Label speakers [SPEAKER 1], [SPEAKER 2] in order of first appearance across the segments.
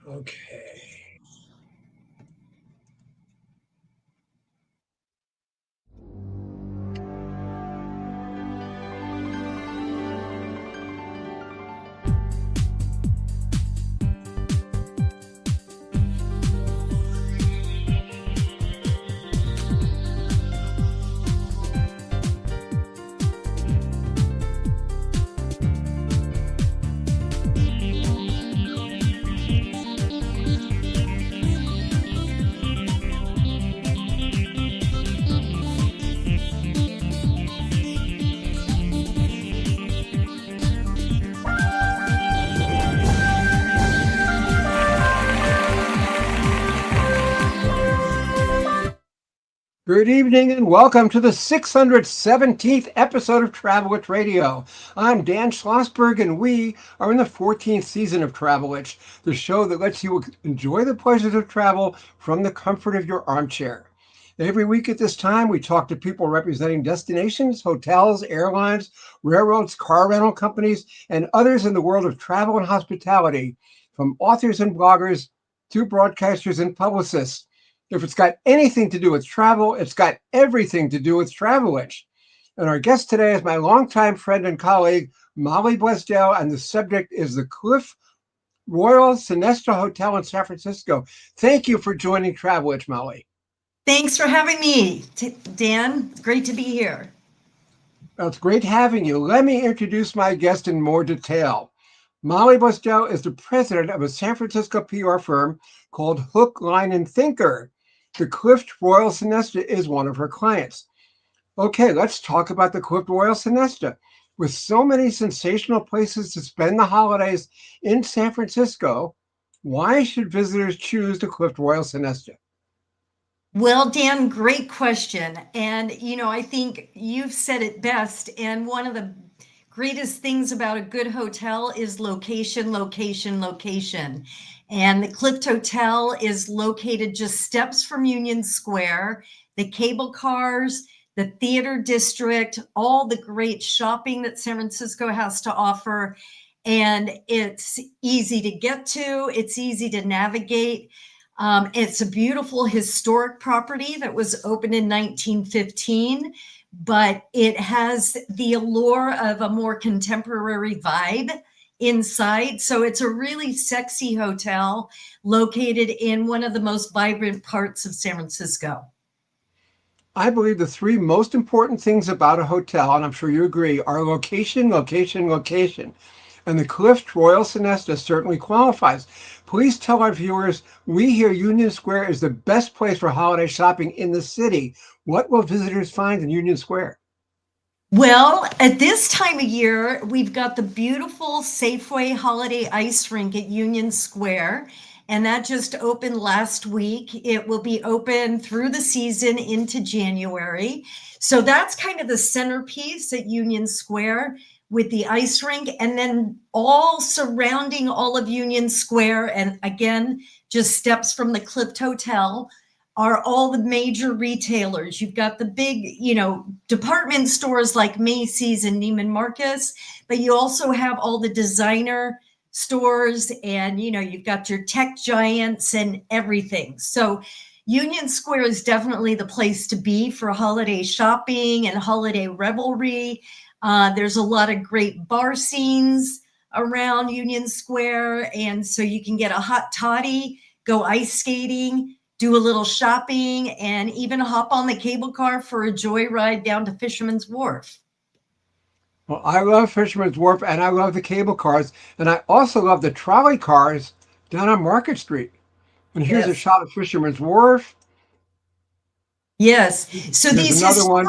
[SPEAKER 1] Okay. Good evening and welcome to the 617th episode of Travelwitch Radio. I'm Dan Schlossberg and we are in the 14th season of Travelwitch, the show that lets you enjoy the pleasures of travel from the comfort of your armchair. Every week at this time, we talk to people representing destinations, hotels, airlines, railroads, car rental companies, and others in the world of travel and hospitality, from authors and bloggers to broadcasters and publicists. If it's got anything to do with travel, it's got everything to do with Travelwitch. And our guest today is my longtime friend and colleague, Molly Blaisdell, and the subject is the Cliff Royal Sonesta Hotel in San Francisco. Thank you for joining Travelwitch, Molly.
[SPEAKER 2] Thanks for having me, Dan. It's great to be here.
[SPEAKER 1] Well, it's great having you. Let me introduce my guest in more detail. Molly Blaisdell is the president of a San Francisco PR firm called Hook, Line, and Thinker. The Clift Royal Sonesta is one of her clients. Okay, let's talk about the Clift Royal Sonesta. With so many sensational places to spend the holidays in San Francisco, why should visitors choose the Clift Royal Sonesta?
[SPEAKER 2] Well, Dan, great question. And, I think you've said it best. And one of the greatest things about a good hotel is location, location, location. And the Clift Hotel is located just steps from Union Square, the cable cars, the theater district, all the great shopping that San Francisco has to offer. And it's easy to get to, it's easy to navigate. It's a beautiful historic property that was opened in 1915, but it has the allure of a more contemporary vibe inside. So it's a really sexy hotel located in one of the most vibrant parts of San Francisco.
[SPEAKER 1] I believe the three most important things about a hotel, and I'm sure you agree, are location, location, location. And the Clift Royal Sonesta certainly qualifies. Please tell our viewers we hear Union Square is the best place for holiday shopping in the city. What will visitors find in Union Square?
[SPEAKER 2] Well, at this time of year, we've got the beautiful Safeway Holiday Ice Rink at Union Square, and that just opened last week. It will be open through the season into January. So that's kind of the centerpiece at Union Square with the ice rink, and then all surrounding all of Union Square, and again, just steps from the Clift Hotel, are all the major retailers. You've got the big, department stores like Macy's and Neiman Marcus, but you also have all the designer stores, and you've got your tech giants and everything. So Union Square is definitely the place to be for holiday shopping and holiday revelry. There's a lot of great bar scenes around Union Square, and so you can get a hot toddy, go ice skating, do a little shopping, and even hop on the cable car for a joyride down to Fisherman's Wharf.
[SPEAKER 1] Well, I love Fisherman's Wharf and I love the cable cars. And I also love the trolley cars down on Market Street. And here's a
[SPEAKER 2] Yes.
[SPEAKER 1] shot of Fisherman's Wharf.
[SPEAKER 2] Yes. So
[SPEAKER 1] There's another one.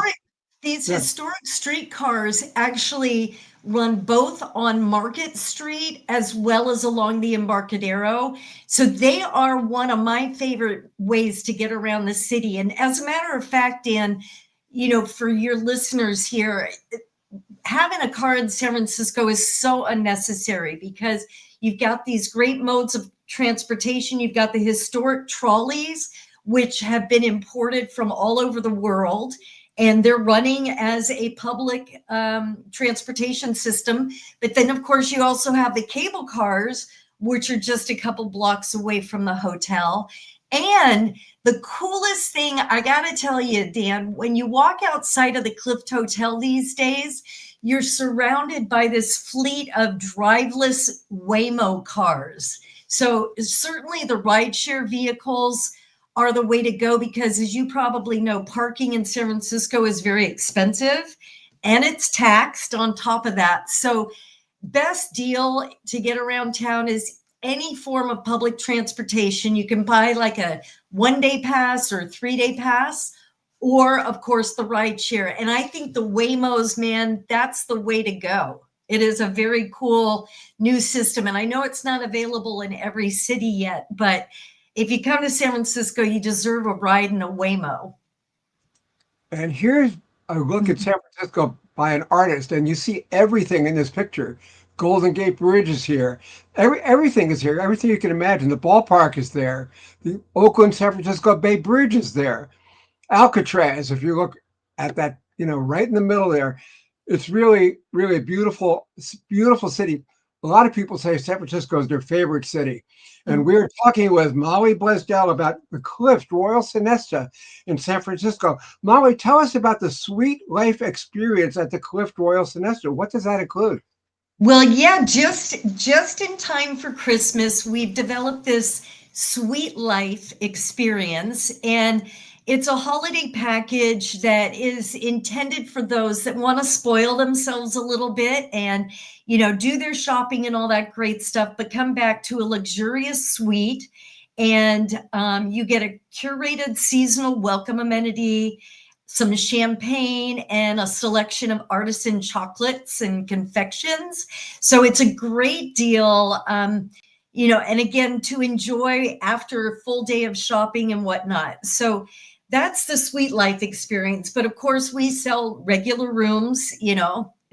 [SPEAKER 2] these
[SPEAKER 1] Yeah.
[SPEAKER 2] historic streetcars actually run both on Market Street as well as along the Embarcadero. So they are one of my favorite ways to get around the city. And as a matter of fact, Dan, for your listeners here, having a car in San Francisco is so unnecessary because you've got these great modes of transportation. You've got the historic trolleys, which have been imported from all over the world, and they're running as a public transportation system. But then, of course, you also have the cable cars, which are just a couple blocks away from the hotel. And the coolest thing, I got to tell you, Dan, when you walk outside of the Clift Hotel these days, you're surrounded by this fleet of driveless Waymo cars. So certainly the rideshare vehicles are the way to go because, as you probably know, parking in San Francisco is very expensive and it's taxed on top of that. So best deal to get around town is any form of public transportation. You can buy like a 1-day pass or a 3-day pass, or of course the ride share. And I think the Waymos, man, that's the way to go. It is a very cool new system. And I know it's not available in every city yet, but if you come to San Francisco, you deserve a ride in a Waymo.
[SPEAKER 1] And here's a look at San Francisco by an artist, and you see everything in this picture. Golden Gate Bridge is here. Everything is here. Everything you can imagine. The ballpark is there. The Oakland San Francisco Bay Bridge is there. Alcatraz, if you look at that, right in the middle there, it's really, really a beautiful, beautiful city. A lot of people say San Francisco is their favorite city. And we're talking with Molly Blaisdell about the Clift Royal Sonesta in San Francisco. Molly, tell us about the Suite Life experience at the Clift Royal Sonesta. What does that include?
[SPEAKER 2] Well, yeah, just in time for Christmas, we've developed this Suite Life experience, and it's a holiday package that is intended for those that want to spoil themselves a little bit and, do their shopping and all that great stuff, but come back to a luxurious suite. And you get a curated seasonal welcome amenity, some champagne, and a selection of artisan chocolates and confections. So it's a great deal, and again, to enjoy after a full day of shopping and whatnot. So that's the Suite Life experience. But of course, we sell regular rooms,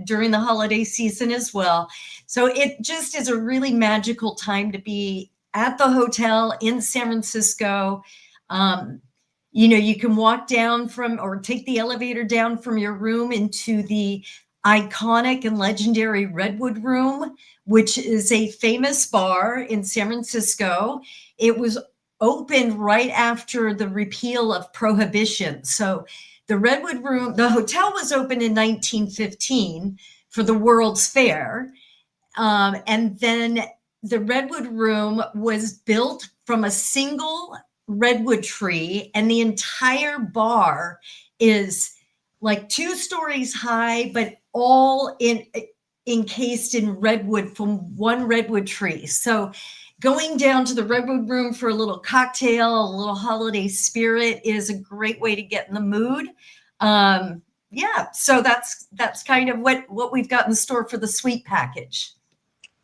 [SPEAKER 2] during the holiday season as well. So it just is a really magical time to be at the hotel in San Francisco. You can walk down or take the elevator down from your room into the iconic and legendary Redwood Room, which is a famous bar in San Francisco. It was opened right after the repeal of Prohibition. So the Redwood Room, the hotel was opened in 1915 for the World's Fair. And then the Redwood Room was built from a single redwood tree, and the entire bar is like 2 stories high, but all encased in redwood from one redwood tree. So going down to the Redwood Room for a little cocktail, a little holiday spirit is a great way to get in the mood. So that's kind of what we've got in store for the suite package.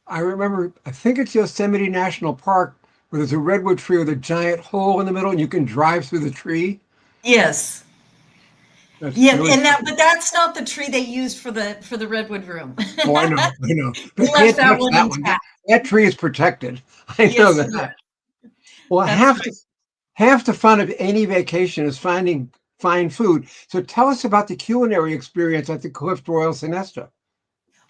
[SPEAKER 1] I remember, I think it's Yosemite National Park, where there's a redwood tree with a giant hole in the middle and you can drive through the tree.
[SPEAKER 2] Yes.
[SPEAKER 1] That's
[SPEAKER 2] Yeah,
[SPEAKER 1] really
[SPEAKER 2] but that's not the tree they used for the Redwood Room.
[SPEAKER 1] Oh, I know.
[SPEAKER 2] We
[SPEAKER 1] They
[SPEAKER 2] left
[SPEAKER 1] can't
[SPEAKER 2] that
[SPEAKER 1] touch
[SPEAKER 2] one
[SPEAKER 1] that one.
[SPEAKER 2] intact.
[SPEAKER 1] That tree is protected. I know
[SPEAKER 2] Yes, we
[SPEAKER 1] that.
[SPEAKER 2] are.
[SPEAKER 1] Well,
[SPEAKER 2] That's
[SPEAKER 1] half the fun of any vacation is finding fine food. So tell us about the culinary experience at the Clift Royal Sonesta.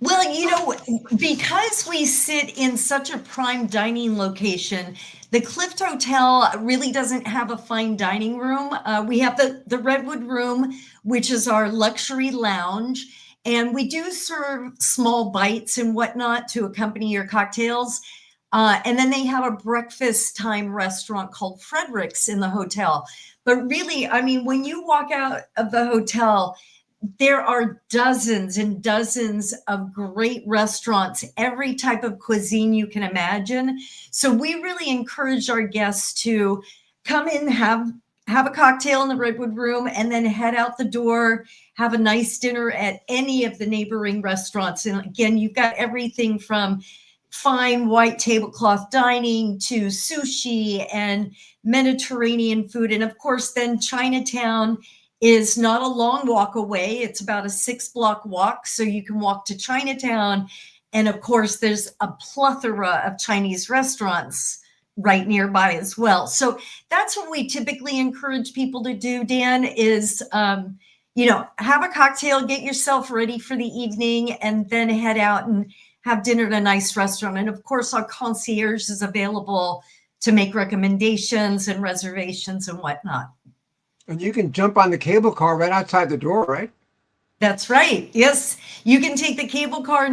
[SPEAKER 2] Well, because we sit in such a prime dining location, the Clift Hotel really doesn't have a fine dining room. We have the Redwood Room, which is our luxury lounge, and we do serve small bites and whatnot to accompany your cocktails. And then they have a breakfast time restaurant called Frederick's in the hotel. But really, I mean, when you walk out of the hotel, there are dozens and dozens of great restaurants, every type of cuisine you can imagine. So we really encourage our guests to come in, have a cocktail in the Redwood Room, and then head out the door, have a nice dinner at any of the neighboring restaurants. And again, you've got everything from fine white tablecloth dining to sushi and Mediterranean food. And of course, then Chinatown is not a long walk away. It's about a 6-block walk. So you can walk to Chinatown. And of course, there's a plethora of Chinese restaurants right nearby as well. So that's what we typically encourage people to do, Dan, is, have a cocktail, get yourself ready for the evening, and then head out and have dinner at a nice restaurant. And of course, our concierge is available to make recommendations and reservations and whatnot.
[SPEAKER 1] And you can jump on the cable car right outside the door, right?
[SPEAKER 2] That's right. Yes, you can take the cable car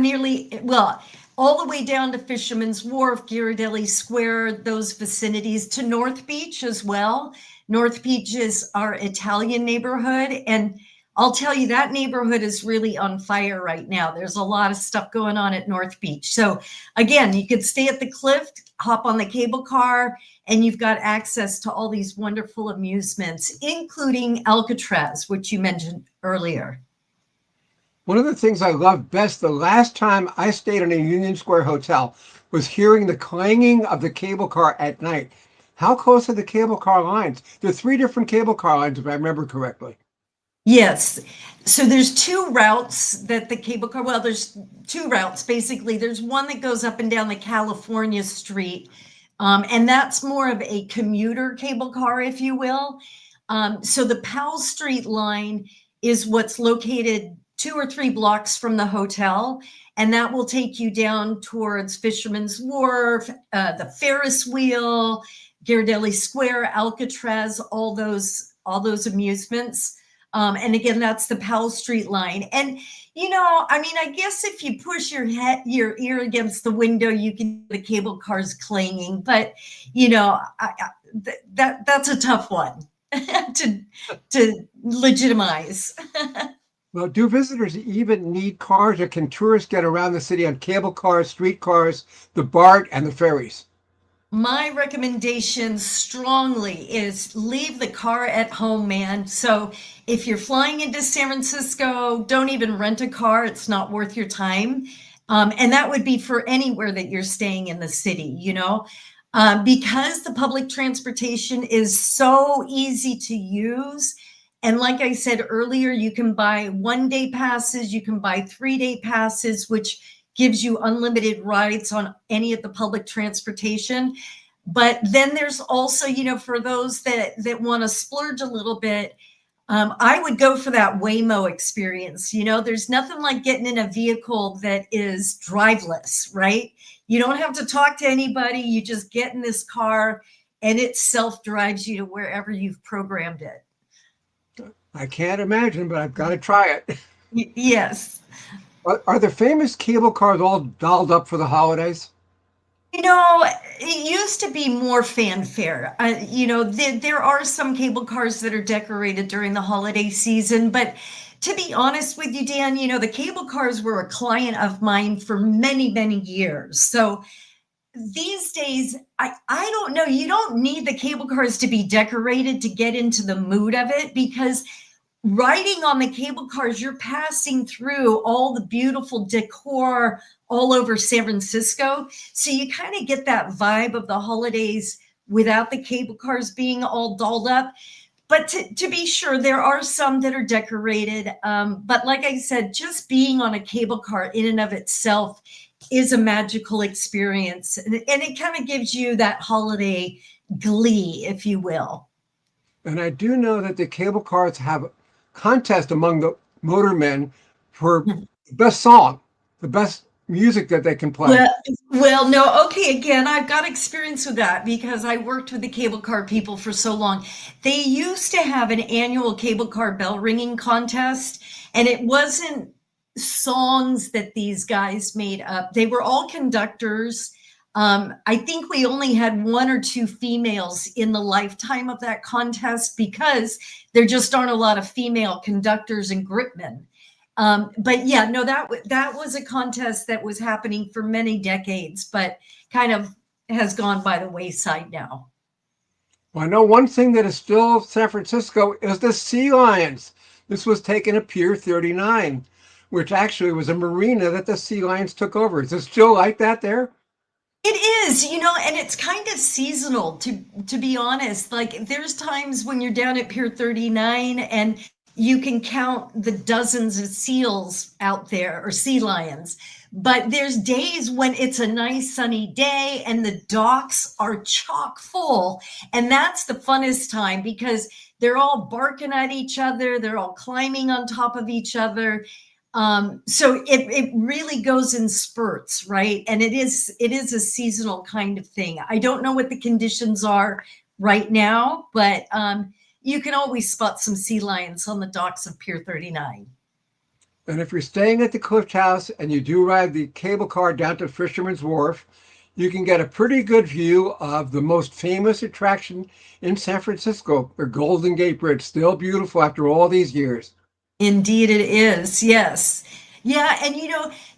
[SPEAKER 2] all the way down to Fisherman's Wharf, Ghirardelli Square, those vicinities, to North Beach as well. North Beach is our Italian neighborhood, and I'll tell you, that neighborhood is really on fire right now. There's a lot of stuff going on at North Beach. So again, you could stay at the Cliff, hop on the cable car, and you've got access to all these wonderful amusements, including Alcatraz, which you mentioned earlier.
[SPEAKER 1] One of the things I loved best the last time I stayed in a Union Square hotel was hearing the clanging of the cable car at night. How close are the cable car lines? There are 3 different cable car lines, if I remember correctly.
[SPEAKER 2] Yes. So there's 2 routes that the cable car, well, there's 2 routes basically. There's one that goes up and down the California Street, and that's more of a commuter cable car, if you will. So the Powell Street line is what's located 2 or 3 blocks from the hotel, and that will take you down towards Fisherman's Wharf, the Ferris wheel, Ghirardelli Square, Alcatraz, all those amusements. And again, that's the Powell Street line. And I guess if you push your ear against the window, you can hear the cable cars clanging. But that's a tough one to legitimize.
[SPEAKER 1] Well, do visitors even need cars, or can tourists get around the city on cable cars, streetcars, the BART, and the ferries?
[SPEAKER 2] My recommendation strongly is leave the car at home, man. So if you're flying into San Francisco, don't even rent a car. It's not worth your time. And that would be for anywhere that you're staying in the city, because the public transportation is so easy to use. And like I said earlier, you can buy 1-day passes, you can buy 3-day passes, which gives you unlimited rides on any of the public transportation. But then there's also, for those that want to splurge a little bit, I would go for that Waymo experience. There's nothing like getting in a vehicle that is driveless, right? You don't have to talk to anybody. You just get in this car and it self-drives you to wherever you've programmed it.
[SPEAKER 1] I can't imagine, but I've got to try it.
[SPEAKER 2] Yes.
[SPEAKER 1] Are the famous cable cars all dolled up for the holidays?
[SPEAKER 2] It used to be more fanfare. There are some cable cars that are decorated during the holiday season, but to be honest with you, Dan, the cable cars were a client of mine for many, many years. So these days, I don't know, you don't need the cable cars to be decorated to get into the mood of it, because riding on the cable cars, you're passing through all the beautiful decor all over San Francisco. So you kind of get that vibe of the holidays without the cable cars being all dolled up. But to be sure, there are some that are decorated. But like I said, just being on a cable car in and of itself is a magical experience. And it kind of gives you that holiday glee, if you will.
[SPEAKER 1] And I do know that the cable cars have a contest among the motormen for the best song, the best music that they can play.
[SPEAKER 2] Well, no, okay, again, I've got experience with that because I worked with the cable car people for so long. They used to have an annual cable car bell ringing contest, and it wasn't songs that these guys made up. They were all conductors. I think we only had 1 or 2 females in the lifetime of that contest because there just aren't a lot of female conductors and gripmen. But yeah, no, that was a contest that was happening for many decades, but kind of has gone by the wayside now.
[SPEAKER 1] Well, I know one thing that is still San Francisco is the Sea Lions. This was taken at Pier 39, which actually was a marina that the Sea Lions took over. Is it still like that there?
[SPEAKER 2] It is, and it's kind of seasonal, to be honest. Like, there's times when you're down at Pier 39 and you can count the dozens of seals out there, or sea lions. But there's days when it's a nice sunny day and the docks are chock full. And that's the funnest time because they're all barking at each other. They're all climbing on top of each other. So it really goes in spurts, right? And it is a seasonal kind of thing. I don't know what the conditions are right now, but you can always spot some sea lions on the docks of Pier 39.
[SPEAKER 1] And if you're staying at the Cliff House and you do ride the cable car down to Fisherman's Wharf, you can get a pretty good view of the most famous attraction in San Francisco, the Golden Gate Bridge, still beautiful after all these years.
[SPEAKER 2] Indeed, it is. Yes. Yeah. And,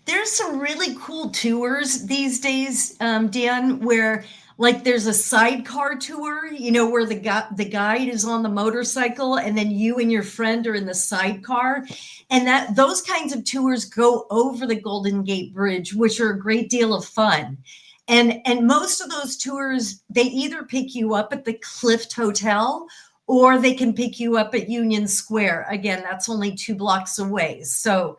[SPEAKER 2] there's some really cool tours these days, Dan, where like there's a sidecar tour, where the guide is on the motorcycle and then you and your friend are in the sidecar. And those kinds of tours go over the Golden Gate Bridge, which are a great deal of fun. And most of those tours, they either pick you up at the Clift Hotel or they can pick you up at Union Square. Again, that's only 2 blocks away. So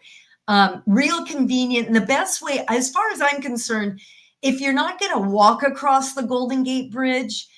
[SPEAKER 2] real convenient. And the best way, as far as I'm concerned, if you're not going to walk across the Golden Gate Bridge,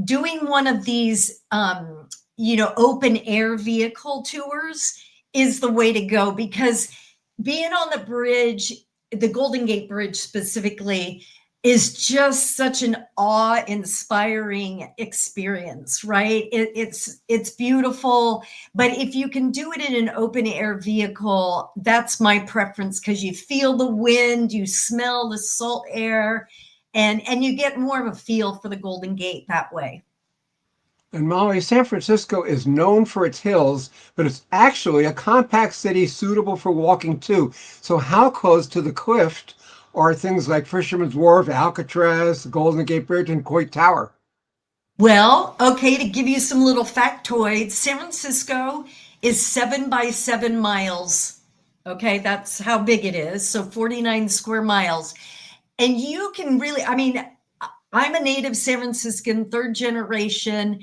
[SPEAKER 2] doing one of these, open air vehicle tours is the way to go, because being on the bridge, the Golden Gate Bridge specifically, is just such an awe-inspiring experience, right? It's beautiful, but if you can do it in an open-air vehicle, that's my preference, because you feel the wind, you smell the salt air, and you get more of a feel for the Golden Gate that way.
[SPEAKER 1] And Molly, San Francisco is known for its hills, but it's actually a compact city suitable for walking too. So how close to the cliff are things like Fisherman's Wharf, Alcatraz, the Golden Gate Bridge, and Coit Tower?
[SPEAKER 2] Well, okay, to give you some little factoids, San Francisco is 7 by 7 miles. Okay, that's how big it is. So 49 square miles. And you can really, I'm a native San Franciscan, 3rd generation,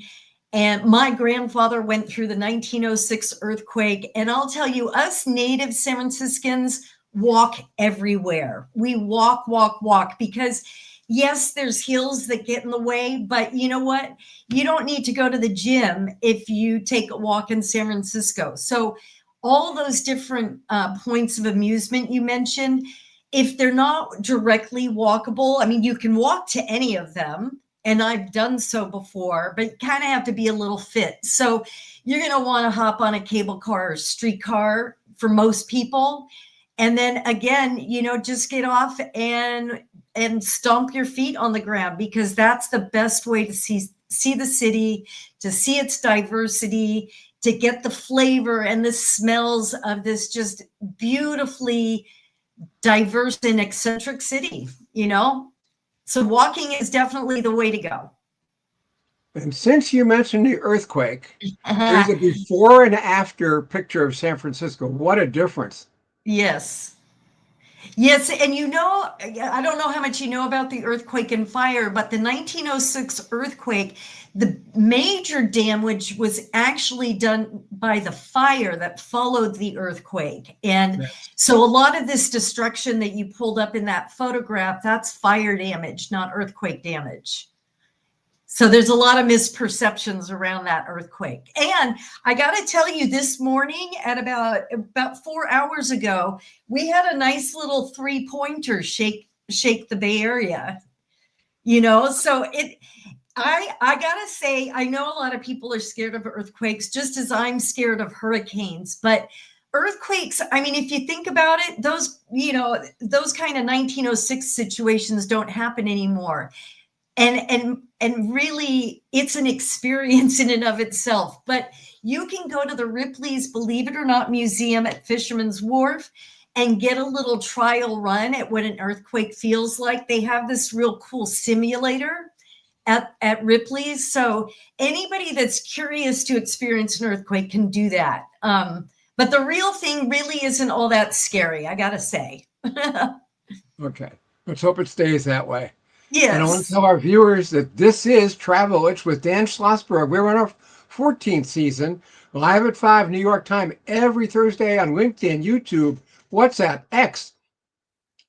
[SPEAKER 2] and my grandfather went through the 1906 earthquake. And I'll tell you, us native San Franciscans walk everywhere. We walk, because yes, there's hills that get in the way, but you know what? You don't need to go to the gym if you take a walk in San Francisco. So all those different points of amusement you mentioned, if they're not directly walkable, you can walk to any of them, and I've done so before, but you kind of have to be a little fit. So you're going to want to hop on a cable car or streetcar for most people. And then again, just get off and stomp your feet on the ground, because that's the best way to see the city, to see its diversity, to get the flavor and the smells of this just beautifully diverse and eccentric city, So walking is definitely the way to go.
[SPEAKER 1] And since you mentioned the earthquake, there's a before and after picture of San Francisco. What a difference.
[SPEAKER 2] Yes. Yes. And I don't know how much you know about the earthquake and fire, but the 1906 earthquake, the major damage was actually done by the fire that followed the earthquake. And
[SPEAKER 1] Yes.
[SPEAKER 2] So a lot of this destruction that you pulled up in that photograph, that's fire damage, not earthquake damage. So there's a lot of misperceptions around that earthquake. And I got to tell you, this morning at about 4 hours ago, we had a nice little 3-pointer shake the Bay Area. So I got to say, I know a lot of people are scared of earthquakes, just as I'm scared of hurricanes, but earthquakes, if you think about it, those kind of 1906 situations don't happen anymore. And really, it's an experience in and of itself. But you can go to the Ripley's Believe It or Not Museum at Fisherman's Wharf and get a little trial run at what an earthquake feels like. They have this real cool simulator at Ripley's. So anybody that's curious to experience an earthquake can do that. But the real thing really isn't all that scary, I got to say.
[SPEAKER 1] Okay. Let's hope it stays that way.
[SPEAKER 2] Yes.
[SPEAKER 1] And I want to tell our viewers that this is Travel-ish with Dan Schlossberg. We're on our 14th season, live at 5 New York time every Thursday on LinkedIn, YouTube, WhatsApp, X,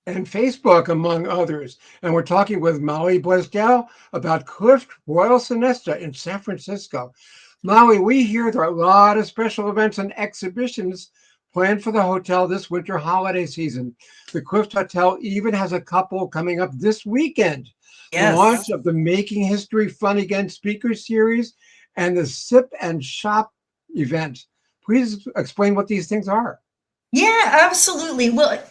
[SPEAKER 1] and Facebook, among others. And we're talking with Molly Blaisdell about Clift Royal Sonesta in San Francisco. Molly, we hear there are a lot of special events and exhibitions planned for the hotel this winter holiday season. The Clift Hotel even has a couple coming up this weekend. The launch
[SPEAKER 2] Yes.
[SPEAKER 1] of the Making History Fun Again speaker series and the Sip and Shop event. Please explain what these things are.
[SPEAKER 2] Yeah, absolutely. Well,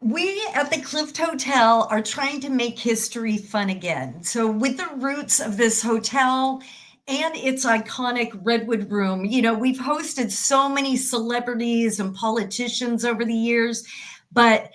[SPEAKER 2] we at the Clift Hotel are trying to make history fun again. So, with the roots of this hotel and its iconic Redwood Room, we've hosted so many celebrities and politicians over the years, but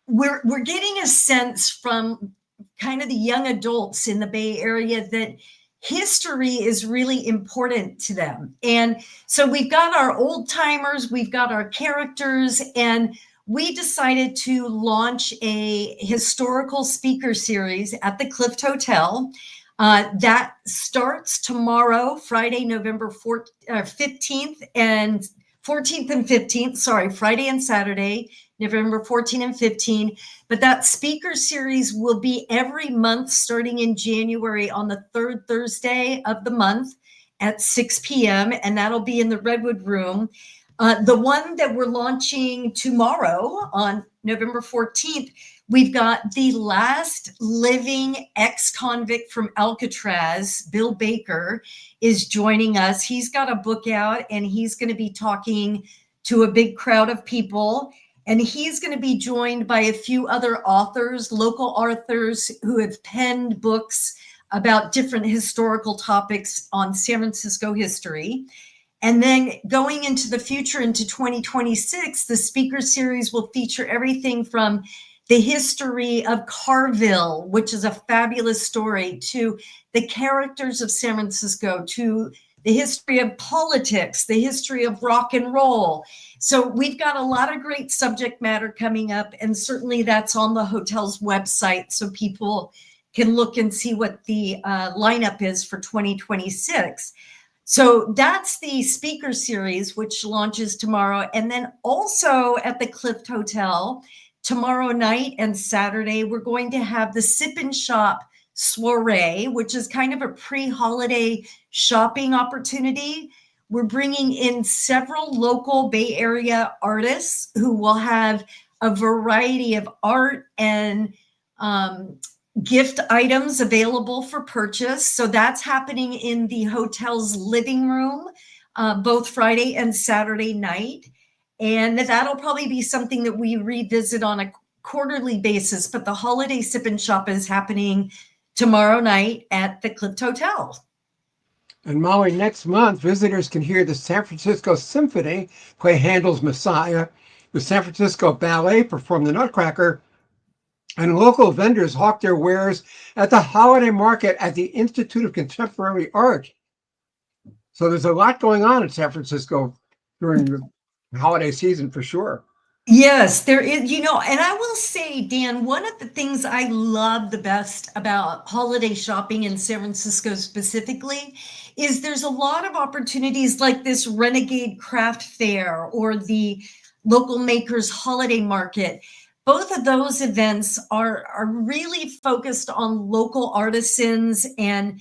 [SPEAKER 2] we're getting a sense from kind of the young adults in the Bay Area that history is really important to them. And so we've got our old timers, we've got our characters, and we decided to launch a historical speaker series at the Clift Hotel. That starts tomorrow, Friday, November 15th and 14th and 15th, sorry, Friday and Saturday, November 14 and 15. But that speaker series will be every month starting in January on the third Thursday of the month at 6 p.m. And that'll be in the Redwood Room. The one that we're launching tomorrow on November 14th, we've got the last living ex-convict from Alcatraz, Bill Baker, is joining us. He's got a book out and he's going to be talking to a big crowd of people. And he's going to be joined by a few other authors, local authors who have penned books about different historical topics on San Francisco history. And then going into the future, into 2026, the speaker series will feature everything from the history of Carville, which is a fabulous story, to the characters of San Francisco, to the history of politics, the history of rock and roll. So we've got a lot of great subject matter coming up, and certainly that's on the hotel's website so people can look and see what the lineup is for 2026. So that's the speaker series, which launches tomorrow. And then also at the Clift Hotel, tomorrow night and Saturday, we're going to have the Sip and Shop soiree, which is kind of a pre-holiday shopping opportunity. We're bringing in several local Bay Area artists who will have a variety of art and gift items available for purchase. So that's happening in the hotel's living room, both Friday and Saturday night. And that'll probably be something that we revisit on a quarterly basis. But the holiday Sip and Shop is happening tomorrow night at the Clift Hotel.
[SPEAKER 1] And Molly, next month, visitors can hear the San Francisco Symphony play Handel's Messiah, the San Francisco Ballet perform the Nutcracker, and local vendors hawk their wares at the holiday market at the Institute of Contemporary Art. So there's a lot going on in San Francisco during the holiday season for sure.
[SPEAKER 2] Yes, there is, and I will say, Dan, one of the things I love the best about holiday shopping in San Francisco specifically is there's a lot of opportunities like this Renegade Craft Fair or the Local Makers Holiday Market. Both of those events are really focused on local artisans and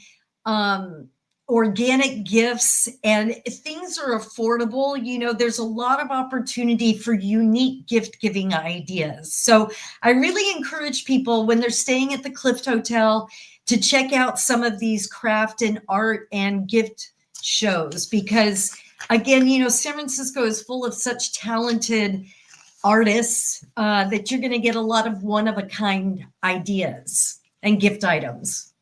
[SPEAKER 2] organic gifts, and things are affordable. There's a lot of opportunity for unique gift giving ideas. So I really encourage people when they're staying at the Clift Hotel to check out some of these craft and art and gift shows, because again, San Francisco is full of such talented artists that you're going to get a lot of one-of-a-kind ideas and gift items.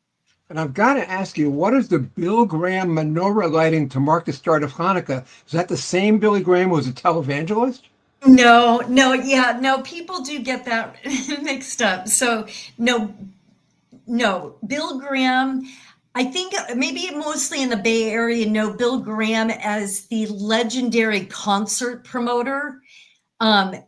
[SPEAKER 1] And I've got to ask you, what is the Bill Graham menorah lighting to mark the start of Hanukkah? Is that the same Billy Graham who was a televangelist?
[SPEAKER 2] No, people do get that mixed up. So no, Bill Graham, I think maybe mostly in the Bay Area, know Bill Graham as the legendary concert promoter.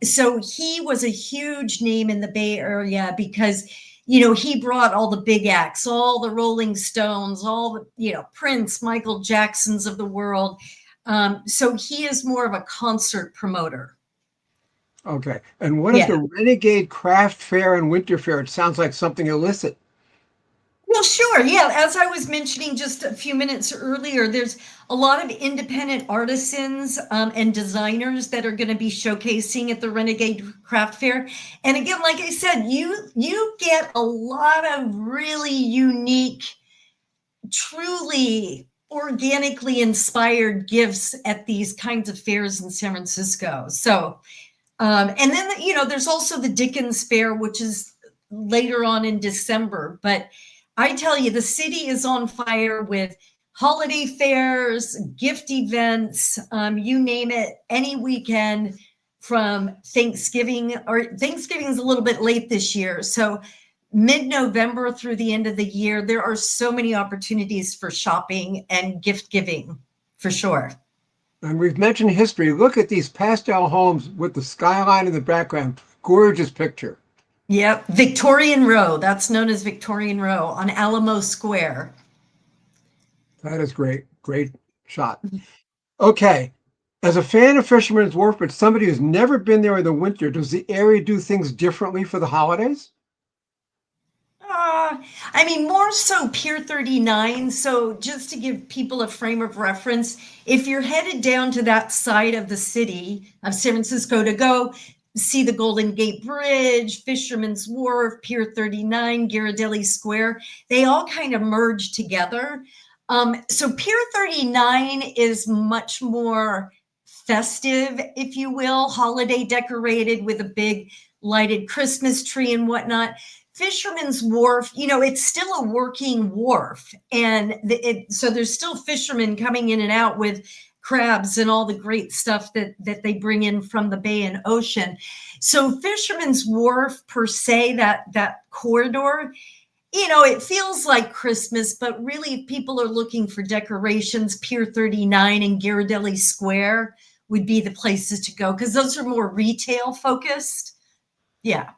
[SPEAKER 2] So he was a huge name in the Bay Area because, he brought all the big acts, all the Rolling Stones, all the, Prince, Michael Jacksons of the world. So he is more of a concert promoter.
[SPEAKER 1] Okay. And what is the Renegade Craft Fair and Winter Fair? It sounds like something illicit.
[SPEAKER 2] Well, sure. Yeah. As I was mentioning just a few minutes earlier, there's a lot of independent artisans and designers that are going to be showcasing at the Renegade Craft Fair. And again, like I said, you get a lot of really unique, truly organically inspired gifts at these kinds of fairs in San Francisco. So, and then, there's also the Dickens Fair, which is later on in December. But I tell you, the city is on fire with holiday fairs, gift events, you name it, any weekend from Thanksgiving, or Thanksgiving is a little bit late this year. So mid-November through the end of the year, there are so many opportunities for shopping and gift giving, for sure.
[SPEAKER 1] And we've mentioned history. Look at these pastel homes with the skyline in the background. Gorgeous picture.
[SPEAKER 2] Yep, Victorian Row. That's known as Victorian Row on Alamo Square.
[SPEAKER 1] That is great. Great shot. Okay. As a fan of Fisherman's Wharf, but somebody who's never been there in the winter, does the area do things differently for the holidays?
[SPEAKER 2] I mean, more so Pier 39. So just to give people a frame of reference, if you're headed down to that side of the city of San Francisco to go see the Golden Gate Bridge, Fisherman's Wharf, Pier 39, Ghirardelli Square, they all kind of merge together. So Pier 39 is much more festive, if you will, holiday decorated with a big lighted Christmas tree and whatnot. Fisherman's Wharf, it's still a working wharf. And so there's still fishermen coming in and out with crabs and all the great stuff that they bring in from the bay and ocean. So Fisherman's Wharf, per se, that corridor, it feels like Christmas, but really if people are looking for decorations, Pier 39 and Ghirardelli Square would be the places to go, because those are more retail focused. Yeah.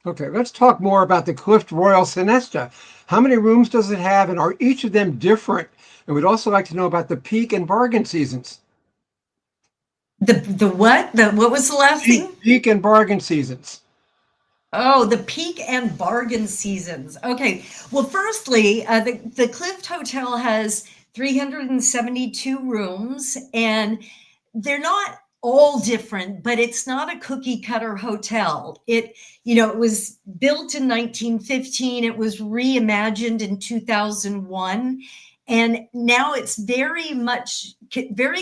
[SPEAKER 1] Okay, let's talk more about the Clift Royal Sonesta. How many rooms does it have, and are each of them different? And we'd also like to know about the peak and bargain seasons.
[SPEAKER 2] The what? What was the last thing?
[SPEAKER 1] Peak and bargain seasons.
[SPEAKER 2] Oh, the peak and bargain seasons. Okay. Well, firstly, the Clift Hotel has 372 rooms, and they're not all different, but it's not a cookie cutter hotel. It was built in 1915. It was reimagined in 2001. And now it's very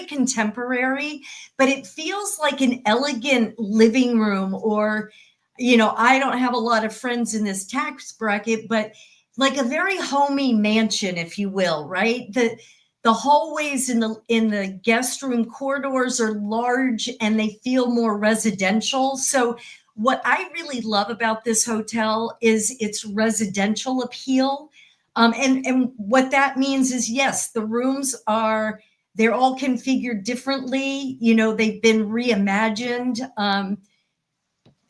[SPEAKER 2] contemporary, but it feels like an elegant living room, or, I don't have a lot of friends in this tax bracket, but like a very homey mansion, if you will, right? The hallways in the guest room corridors are large and they feel more residential. So what I really love about this hotel is its residential appeal. And what that means is, yes, the rooms they're all configured differently. They've been reimagined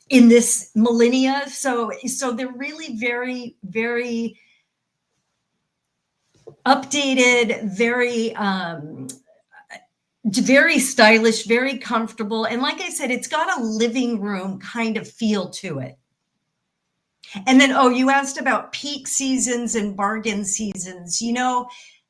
[SPEAKER 2] in this millennia. So they're really very, very updated, very stylish, very comfortable. And like I said, it's got a living room kind of feel to it. And then, you asked about peak seasons and bargain seasons.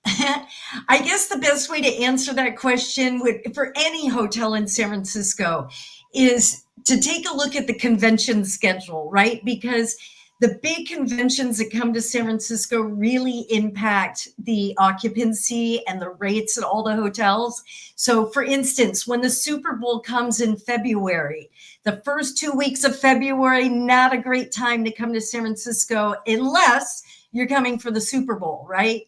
[SPEAKER 2] I guess the best way to answer that question for any hotel in San Francisco is to take a look at the convention schedule, right? Because the big conventions that come to San Francisco really impact the occupancy and the rates at all the hotels. So for instance, when the Super Bowl comes in February, the first 2 weeks of February, not a great time to come to San Francisco unless you're coming for the Super Bowl, right?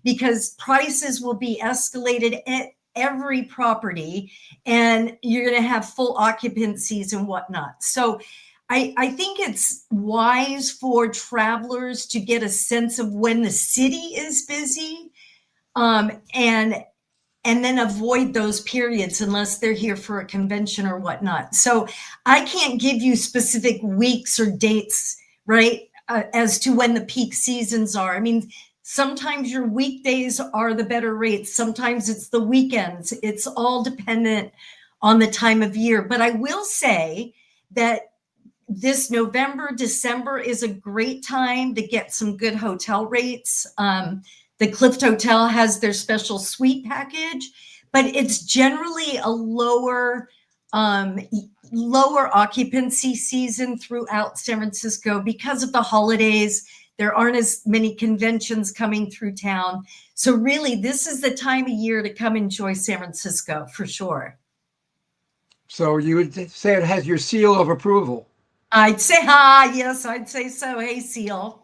[SPEAKER 2] Because prices will be escalated at every property and you're going to have full occupancies and whatnot. So I think it's wise for travelers to get a sense of when the city is busy, and then avoid those periods unless they're here for a convention or whatnot. So I can't give you specific weeks or dates, right, as to when the peak seasons are. I mean, sometimes your weekdays are the better rates. Sometimes it's the weekends. It's all dependent on the time of year. But I will say that this November, December is a great time to get some good hotel rates. The Clift Hotel has their special suite package, but it's generally a lower occupancy season throughout San Francisco because of the holidays. There aren't as many conventions coming through town. So really, this is the time of year to come enjoy San Francisco for sure.
[SPEAKER 1] So you would say it has your seal of approval?
[SPEAKER 2] I'd say, yes, I'd say so. Hey, Seal.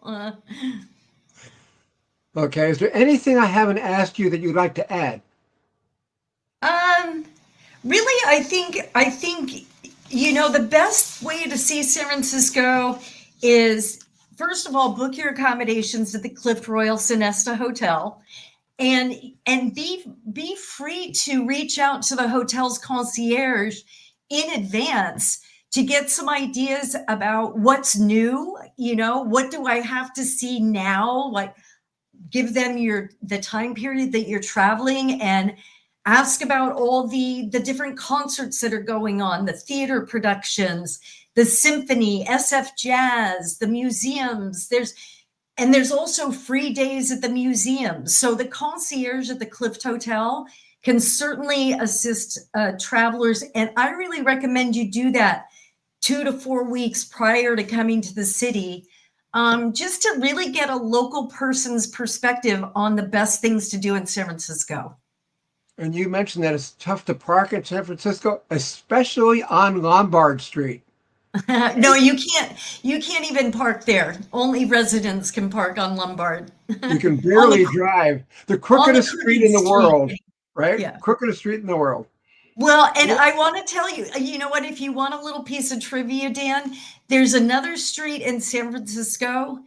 [SPEAKER 1] Okay. Is there anything I haven't asked you that you'd like to add?
[SPEAKER 2] Really, I think, the best way to see San Francisco is, first of all, book your accommodations at the Clift Royal Sonesta Hotel, and be free to reach out to the hotel's concierge in advance to get some ideas about what's new. What do I have to see now? Like, give them the time period that you're traveling, and ask about all the different concerts that are going on, the theater productions, the symphony, SF Jazz, the museums. There's also free days at the museums. So the concierge at the Clift Hotel can certainly assist travelers. And I really recommend you do that 2 to 4 weeks prior to coming to the city, just to really get a local person's perspective on the best things to do in San Francisco.
[SPEAKER 1] And you mentioned that it's tough to park in San Francisco, especially on Lombard Street.
[SPEAKER 2] No, you can't even park there. Only residents can park on Lombard.
[SPEAKER 1] You can barely drive. The crookedest street in the world, right?
[SPEAKER 2] Yeah.
[SPEAKER 1] Crookedest street in the world.
[SPEAKER 2] Well, and I want to tell you, you know what, if you want a little piece of trivia, Dan, there's another street in San Francisco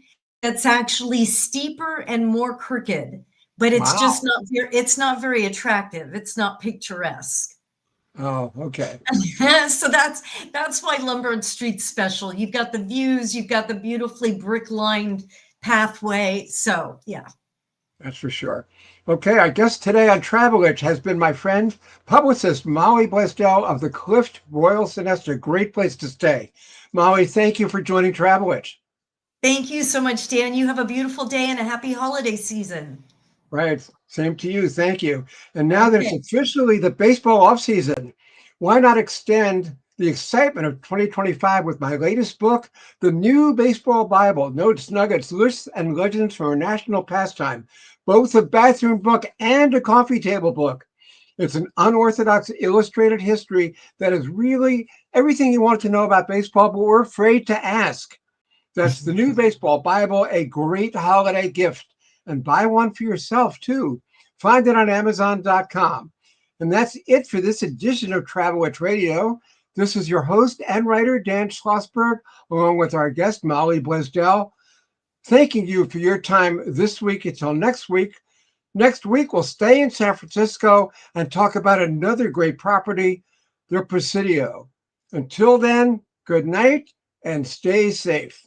[SPEAKER 2] that's actually steeper and more crooked, but it's
[SPEAKER 1] Wow.
[SPEAKER 2] just not very attractive. It's not picturesque.
[SPEAKER 1] Oh, okay.
[SPEAKER 2] So that's why Lombard Street's special. You've got the views, you've got the beautifully brick-lined pathway. So, yeah.
[SPEAKER 1] That's for sure. Okay, our guest today on Travel Itch has been my friend, publicist Molly Blaisdell of the Clift Royal Sonesta. Great place to stay. Molly, thank you for joining Travel Itch.
[SPEAKER 2] Thank you so much, Dan. You have a beautiful day and a happy holiday season.
[SPEAKER 1] Right. Same to you. Thank you. And now that it's officially the baseball offseason, why not extend the excitement of 2025 with my latest book, The New Baseball Bible, Notes, Nuggets, Lists, and Legends from a National Pastime, both a bathroom book and a coffee table book. It's an unorthodox illustrated history that is really everything you want to know about baseball, but we're afraid to ask. That's The New Baseball Bible, a great holiday gift. And buy one for yourself, too. Find it on Amazon.com. And that's it for this edition of Travel Itch Radio. This is your host and writer, Dan Schlossberg, along with our guest, Molly Blaisdell, thanking you for your time this week. Until next week. Next week, we'll stay in San Francisco and talk about another great property, the Presidio. Until then, good night and stay safe.